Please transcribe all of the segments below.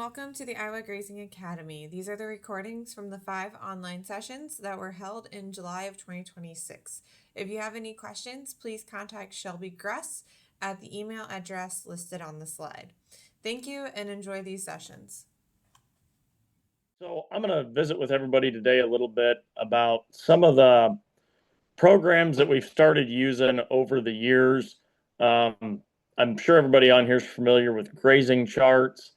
welcome to the Iowa Grazing Academy. These are the recordings from the 5 online sessions that were held in July of 2026. If you have any questions, please contact Shelby Gress at the email address listed on the slide. Thank you and enjoy these sessions. So I'm going to visit with everybody today a little bit about some of the programs that we've started using over the years. I'm sure everybody on here is familiar with grazing charts.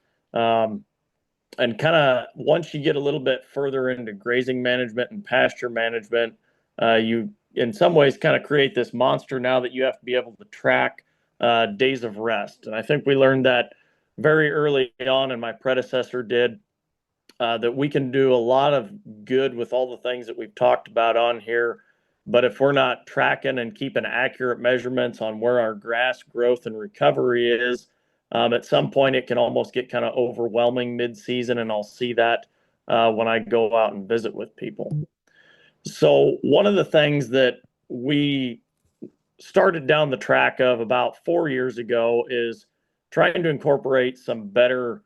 And kind of once you get a little bit further into grazing management and pasture management, you in some ways kind of create this monster now that you have to be able to track days of rest. And I think we learned that very early on, and my predecessor did, that we can do a lot of good with all the things that we've talked about on here. But if we're not tracking and keeping accurate measurements on where our grass growth and recovery is, at some point it can almost get kind of overwhelming mid-season, and I'll see that when I go out and visit with people. So one of the things that we started down the track of about 4 years ago is trying to incorporate some better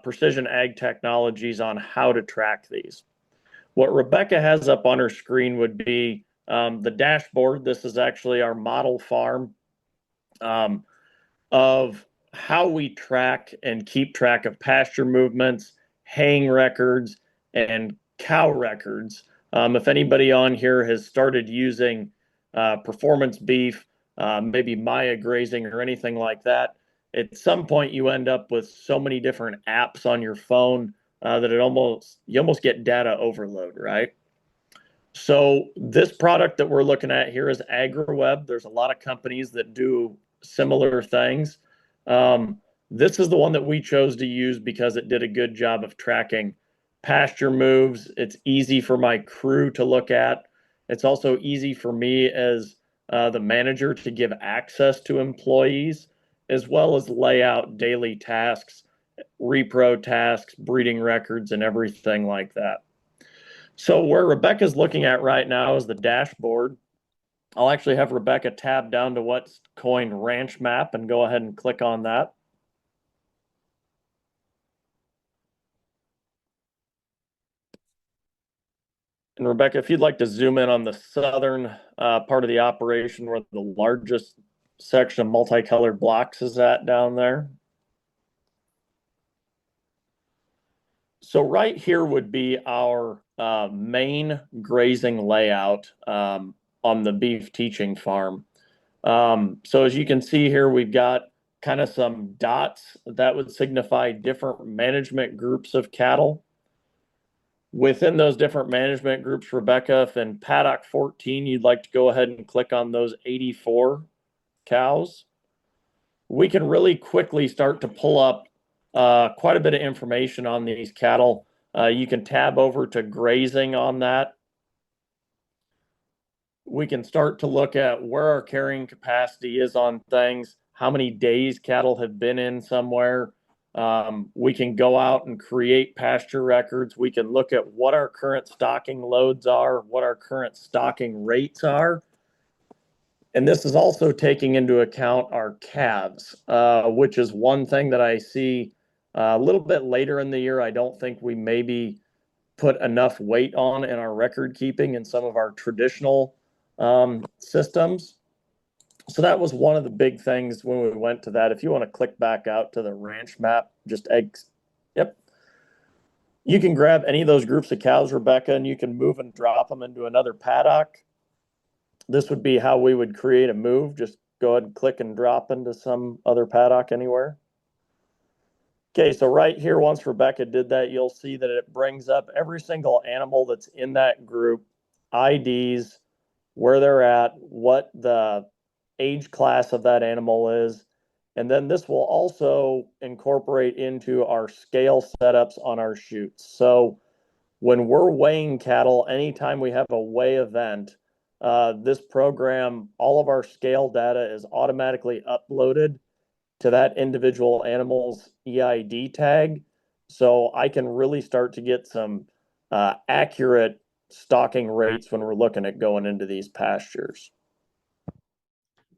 precision ag technologies on how to track these. What Rebecca has up on her screen would be the dashboard. This is actually our model farm of how we track and keep track of pasture movements, haying records, and cow records. If anybody on here has started using performance beef, maybe Maya grazing or anything like that, at some point you end up with so many different apps on your phone that you almost get data overload, right? So this product that we're looking at here is AgriWeb. There's a lot of companies that do similar things. This is the one that we chose to use because it did a good job of tracking pasture moves. It's easy for my crew to look at. It's also easy for me as the manager to give access to employees, as well as lay out daily tasks, repro tasks, breeding records, and everything like that. So where Rebecca's looking at right now is the dashboard. I'll actually have Rebecca tab down to what's coined ranch map and go ahead and click on that. And Rebecca, if you'd like to zoom in on the southern part of the operation where the largest section of multicolored blocks is at down there. So right here would be our main grazing layout on the beef teaching farm. So as you can see here, we've got kind of some dots that would signify different management groups of cattle. Within those different management groups, Rebecca, if in paddock 14, you'd like to go ahead and click on those 84 cows, we can really quickly start to pull up quite a bit of information on these cattle. You can tab over to grazing on that. We can start to look at where our carrying capacity is on things, how many days cattle have been in somewhere. We can go out and create pasture records. We can look at what our current stocking loads are, what our current stocking rates are. And this is also taking into account our calves, which is one thing that I see a little bit later in the year. I don't think we maybe put enough weight on in our record keeping in some of our traditional systems. So that was one of the big things when we went to that. If you want to click back out to the ranch map, just eggs. Yep. You can grab any of those groups of cows, Rebecca, and you can move and drop them into another paddock. This would be how we would create a move. Just go ahead and click and drop into some other paddock anywhere. Okay, so right here, once Rebecca did that, you'll see that it brings up every single animal that's in that group, IDs, where they're at, what the age class of that animal is. And then this will also incorporate into our scale setups on our chutes. So when we're weighing cattle, anytime we have a weigh event, this program, all of our scale data is automatically uploaded to that individual animal's EID tag. So I can really start to get some accurate stocking rates when we're looking at going into these pastures.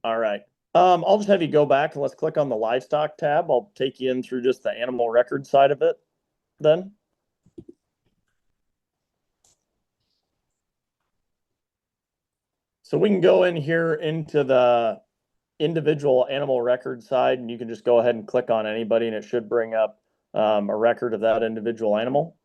All right. I'll just have you go back and let's click on the livestock tab. I'll take you in through just the animal record side of it. then. So we can go in here into the individual animal record side, and you can just go ahead and click on anybody, and it should bring up a record of that individual animal.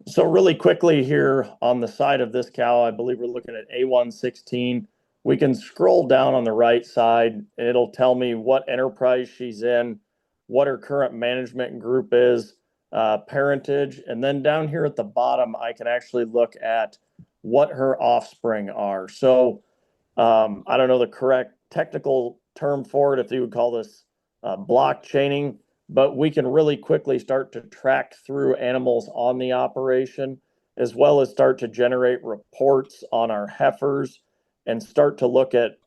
So really quickly here on the side of this cow, I believe we're looking at A116. We can scroll down on the right side, and it'll tell me what enterprise she's in, what her current management group is, parentage, and then down here at the bottom, I can actually look at what her offspring are. So I don't know the correct technical term for it, if you would call this blockchaining, but we can really quickly start to track through animals on the operation, as well as start to generate reports on our heifers and start to look at,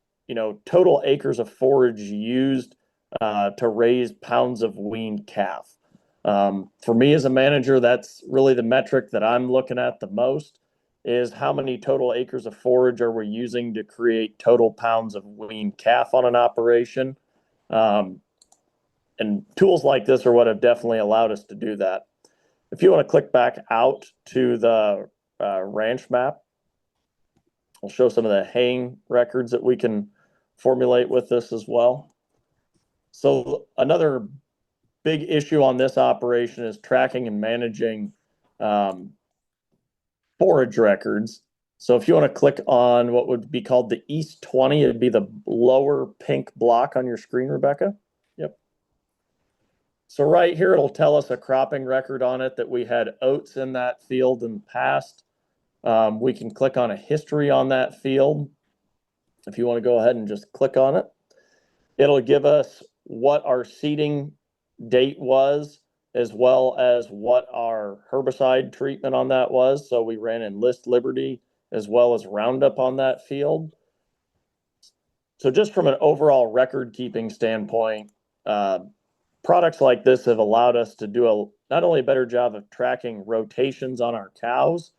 total acres of forage used to raise pounds of weaned calf. For me as a manager, that's really the metric that I'm looking at the most, is how many total acres of forage are we using to create total pounds of weaned calf on an operation. And tools like this are what have definitely allowed us to do that. If you want to click back out to the ranch map, I'll show some of the haying records that we can formulate with this as well. So another big issue on this operation is tracking and managing forage records. So if you want to click on what would be called the East 20, it'd be the lower pink block on your screen, Rebecca. Yep. So right here, it'll tell us a cropping record on it that we had oats in that field in the past. We can click on a history on that field. If you want to go ahead and just click on it, it'll give us what our seeding date was, as well as what our herbicide treatment on that was. So we ran Enlist Liberty as well as Roundup on that field. So just from an overall record keeping standpoint, products like this have allowed us to do not only a better job of tracking rotations on our cows,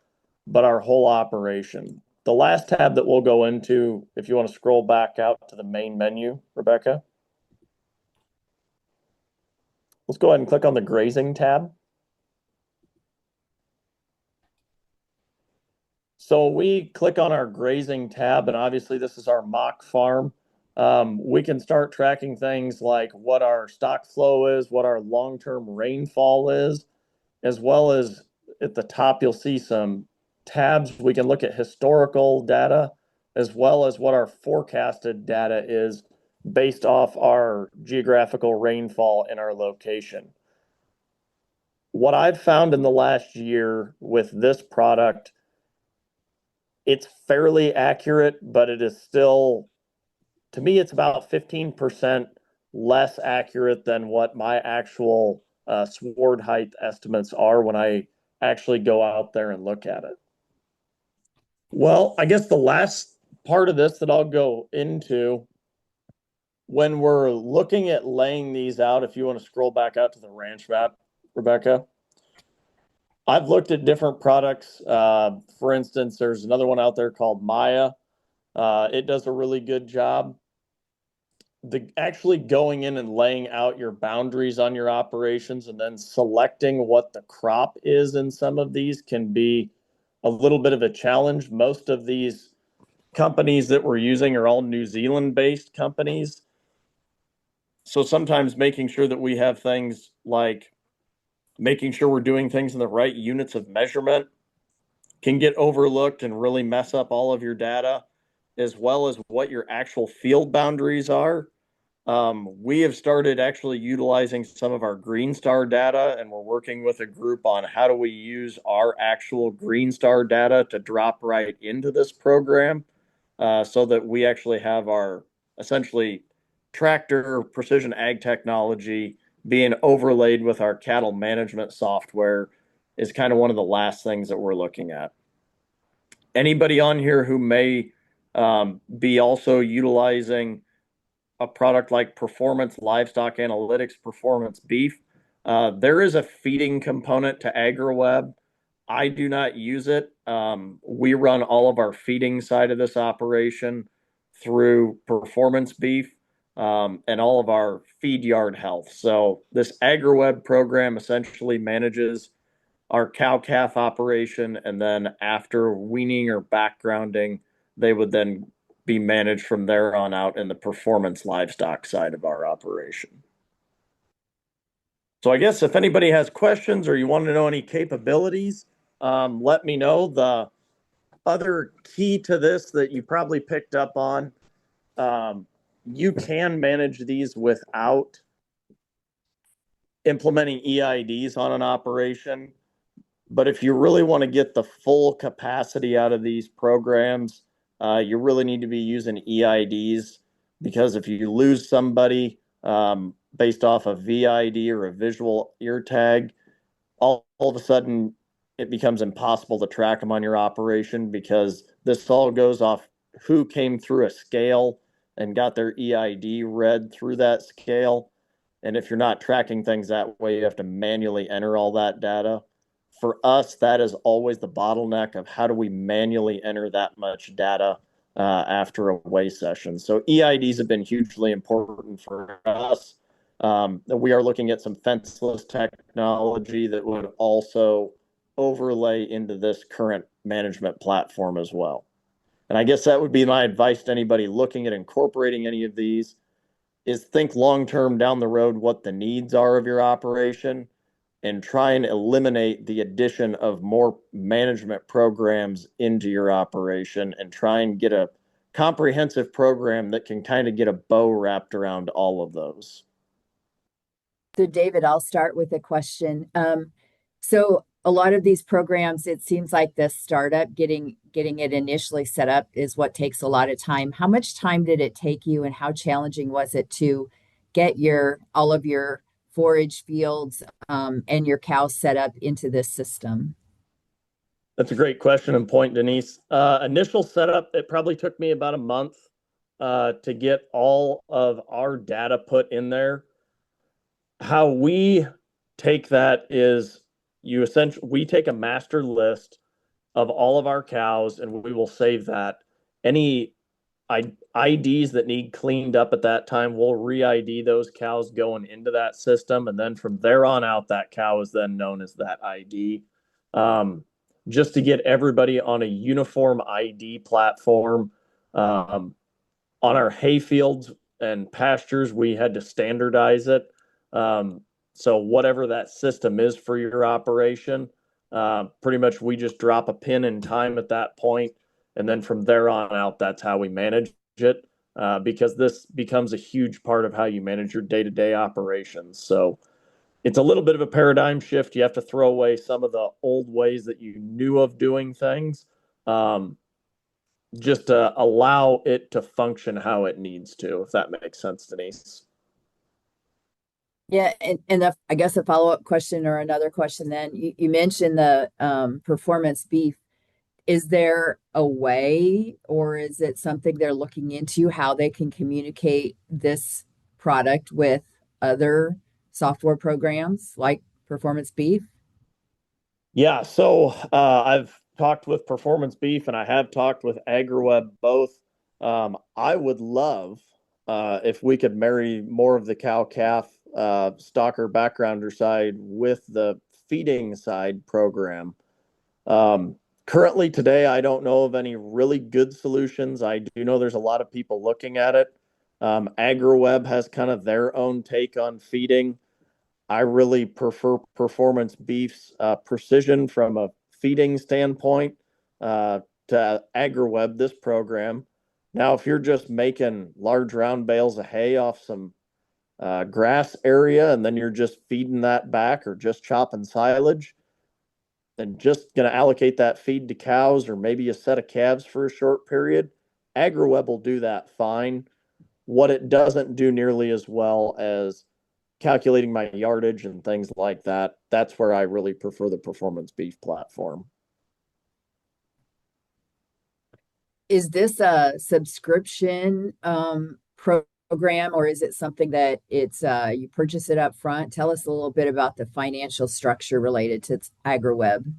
but our whole operation. The last tab that we'll go into, if you want to scroll back out to the main menu, Rebecca. Let's go ahead and click on the grazing tab. So we click on our grazing tab, and obviously this is our mock farm. We can start tracking things like what our stock flow is, what our long-term rainfall is, as well as at the top, you'll see some tabs. We can look at historical data, as well as what our forecasted data is based off our geographical rainfall in our location. What I've found in the last year with this product, it's fairly accurate, but it is still, to me, it's about 15% less accurate than what my actual sward height estimates are when I actually go out there and look at it. Well, I guess the last part of this that I'll go into, when we're looking at laying these out, if you want to scroll back out to the ranch map, Rebecca, I've looked at different products. For instance, there's another one out there called Maya. It does a really good job. Actually going in and laying out your boundaries on your operations and then selecting what the crop is in some of these can be a little bit of a challenge. Most of these companies that we're using are all New Zealand based companies. So sometimes making sure that we have things like making sure we're doing things in the right units of measurement can get overlooked and really mess up all of your data, as well as what your actual field boundaries are. We have started actually utilizing some of our Green Star data, and we're working with a group on how do we use our actual Green Star data to drop right into this program, so that we actually have our essentially tractor precision ag technology being overlaid with our cattle management software is kind of one of the last things that we're looking at. Anybody on here who may be also utilizing a product like Performance Livestock Analytics, Performance Beef, there is a feeding component to AgriWeb. I do not use it. We run all of our feeding side of this operation through Performance Beef. and all of our feed yard health. So this AgriWeb program essentially manages our cow calf operation, and then after weaning or backgrounding, they would then be managed from there on out in the performance livestock side of our operation. So I guess if anybody has questions or you want to know any capabilities, let me know. The other key to this that you probably picked up on, you can manage these without implementing EIDs on an operation. But if you really want to get the full capacity out of these programs, you really need to be using EIDs, because if you lose somebody based off a VID or a visual ear tag, all of a sudden it becomes impossible to track them on your operation, because this all goes off who came through a scale and got their EID read through that scale. And if you're not tracking things that way, you have to manually enter all that data. For us, that is always the bottleneck of how do we manually enter that much data after a weigh session. So EIDs have been hugely important for us. We are looking at some fenceless technology that would also overlay into this current management platform as well. And I guess that would be my advice to anybody looking at incorporating any of these, is think long-term down the road what the needs are of your operation, and try and eliminate the addition of more management programs into your operation, and try and get a comprehensive program that can kind of get a bow wrapped around all of those. So, David, I'll start with a question. So a lot of these programs, it seems like the startup, getting it initially set up is what takes a lot of time. How much time did it take you, and how challenging was it to get all of your forage fields and your cows set up into this system? That's a great question and point, Denise. Initial setup, it probably took me about a month to get all of our data put in there. How we take that is we take a master list of all of our cows, and we will save that. Any IDs that need cleaned up at that time, we'll re-ID those cows going into that system, and then from there on out, that cow is then known as that ID. Just to get everybody on a uniform ID platform. On our hay fields and pastures, we had to standardize it. So whatever that system is for your operation, pretty much we just drop a pin in time at that point, and then from there on out, that's how we manage it, because this becomes a huge part of how you manage your day-to-day operations. So it's a little bit of a paradigm shift. You have to throw away some of the old ways that you knew of doing things, just to allow it to function how it needs to, if that makes sense, Denise. Yeah, and I guess a follow-up question or another question then, you mentioned the performance beef. Is there a way, or is it something they're looking into, how they can communicate this product with other software programs like Performance Beef? Yeah, so I've talked with Performance Beef and I have talked with AgriWeb both. I would love if we could marry more of the cow calf stalker backgrounder side with the feeding side program. Currently today, I don't know of any really good solutions. I do know there's a lot of people looking at it. AgriWeb has kind of their own take on feeding. I really prefer Performance Beef's precision from a feeding standpoint to AgriWeb, this program. Now, if you're just making large round bales of hay off some grass area, and then you're just feeding that back or just chopping silage, and just going to allocate that feed to cows or maybe a set of calves for a short period, AgriWeb will do that fine. What it doesn't do nearly as well as calculating my yardage and things like that, that's where I really prefer the Performance Beef platform. Is this a subscription program, or is it something that it's you purchase it up front? Tell us a little bit about the financial structure related to AgriWeb.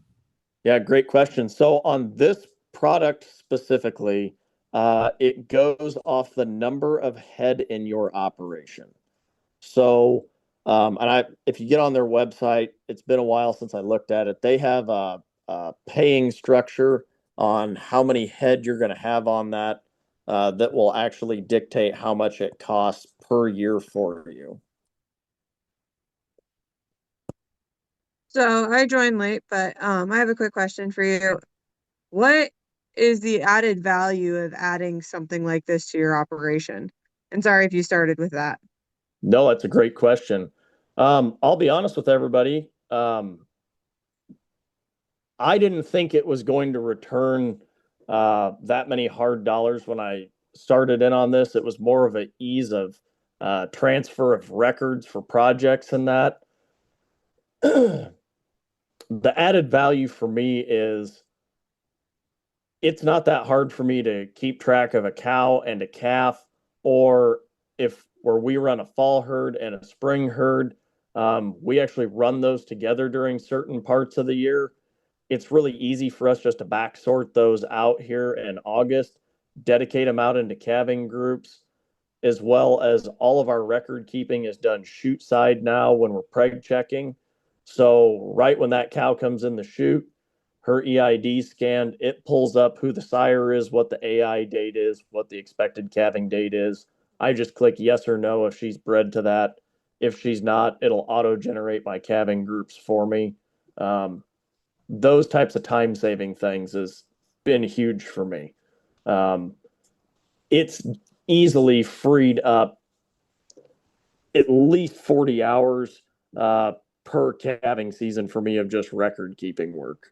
Yeah, great question. So on this product specifically, It goes off the number of head in your operation. So, if you get on their website, it's been a while since I looked at it. They have a paying structure on how many head you're going to have on that, that will actually dictate how much it costs per year for you. So I joined late, but I have a quick question for you. What is the added value of adding something like this to your operation? And sorry if you started with that. No, that's a great question. I'll be honest with everybody. I didn't think it was going to return that many hard dollars when I started in on this. It was more of an ease of transfer of records for projects and that. The added value for me is it's not that hard for me to keep track of a cow and a calf, or if where we run a fall herd and a spring herd, we actually run those together during certain parts of the year. It's really easy for us just to back sort those out here in August, dedicate them out into calving groups, as well as all of our record keeping is done chute side now when we're preg checking. So right when that cow comes in the chute, her EID scanned, it pulls up who the sire is, what the AI date is, what the expected calving date is. I just click yes or no if she's bred to that. If she's not, it'll auto generate my calving groups for me. Those types of time saving things has been huge for me. It's easily freed up at least 40 hours per calving season for me of just record keeping work.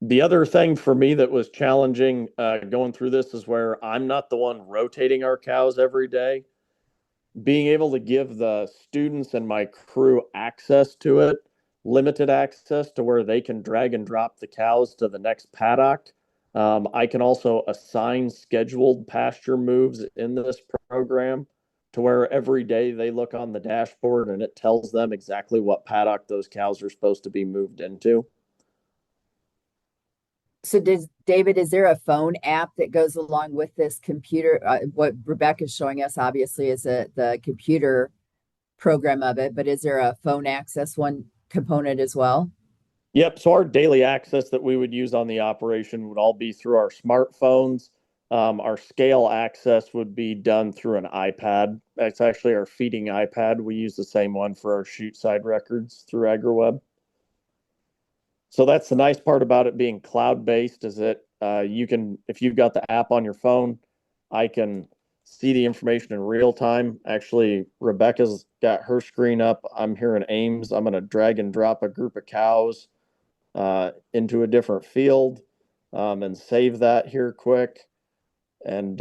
The other thing for me that was challenging going through this is where I'm not the one rotating our cows every day. Being able to give the students and my crew access to it, limited access to where they can drag and drop the cows to the next paddock. I can also assign scheduled pasture moves in this program to where every day they look on the dashboard and it tells them exactly what paddock those cows are supposed to be moved into. So David, is there a phone app that goes along with this computer? What Rebecca's showing us obviously is the computer program of it, but is there a phone access one component as well? Yep. So our daily access that we would use on the operation would all be through our smartphones. Our scale access would be done through an iPad. It's actually our feeding iPad. We use the same one for our chute side records through AgriWeb. So that's the nice part about it being cloud-based is that you can, if you've got the app on your phone, I can see the information in real time. Actually, Rebecca's got her screen up. I'm here in Ames. I'm going to drag and drop a group of cows into a different field and save that here quick. And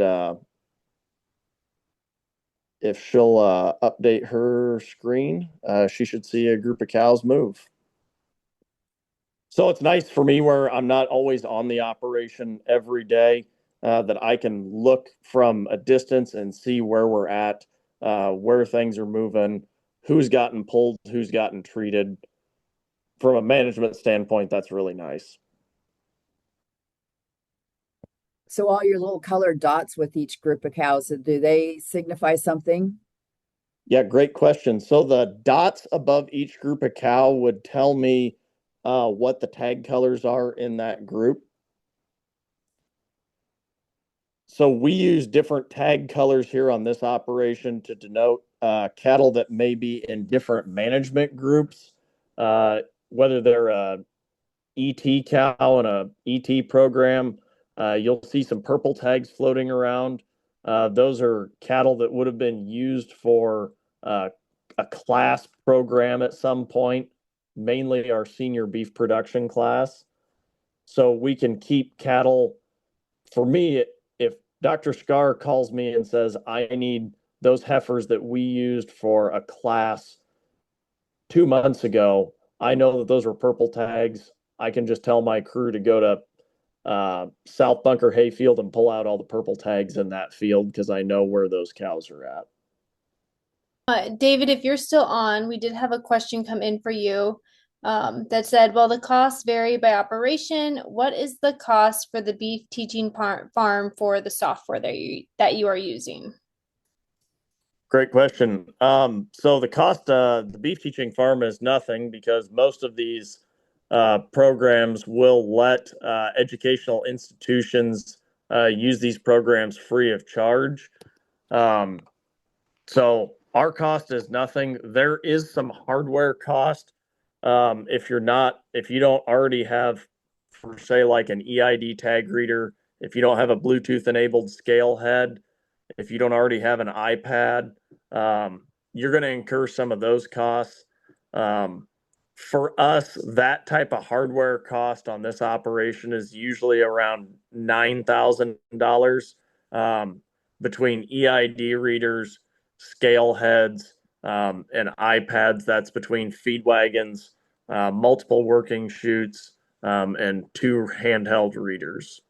if she'll update her screen, she should see a group of cows move. So it's nice for me where I'm not always on the operation every day, that I can look from a distance and see where we're at, where things are moving, who's gotten pulled, who's gotten treated. From a management standpoint, that's really nice. So all your little colored dots with each group of cows, do they signify something? Yeah, great question. So the dots above each group of cow would tell me what the tag colors are in that group. So we use different tag colors here on this operation to denote cattle that may be in different management groups, whether they're a ET cow in a ET program. You'll see some purple tags floating around. Those are cattle that would have been used for a class program at some point, mainly our senior beef production class. So we can keep cattle. For me, if Dr. Scar calls me and says, I need those heifers that we used for a class 2 months ago, I know that those were purple tags. I can just tell my crew to go to South Bunker Hayfield and pull out all the purple tags in that field because I know where those cows are at. David, if you're still on, we did have a question come in for you. that said, while the costs vary by operation, what is the cost for the beef teaching farm for the software that you are using? Great question. So the cost, the beef teaching farm is nothing because most of these programs will let educational institutions use these programs free of charge. Um, so our cost is nothing. There is some hardware cost. If you don't already have, for say, like an EID tag reader, if you don't have a Bluetooth enabled scale head, if you don't already have an iPad, you're going to incur some of those costs. Um, for us, that type of hardware cost on this operation is usually around $9,000 between EID readers, scale heads, and iPads. That's between feed wagons, multiple working chutes, and 2 handheld readers.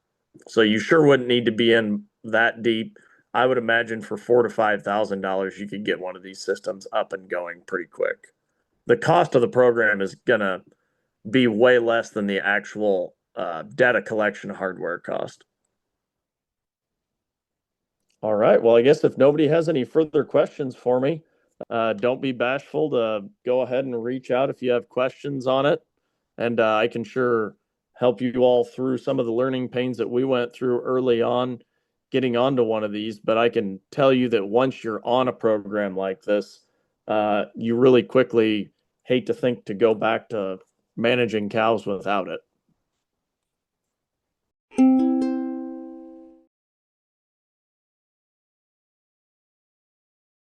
So you sure wouldn't need to be in that deep. I would imagine for $4,000 to $5,000, you could get one of these systems up and going pretty quick. The cost of the program is gonna be way less than the actual data collection hardware cost. All right. Well, I guess if nobody has any further questions for me, don't be bashful to go ahead and reach out if you have questions on it. And I can sure help you all through some of the learning pains that we went through early on getting onto one of these. But I can tell you that once you're on a program like this, you really quickly hate to think to go back to managing cows without it.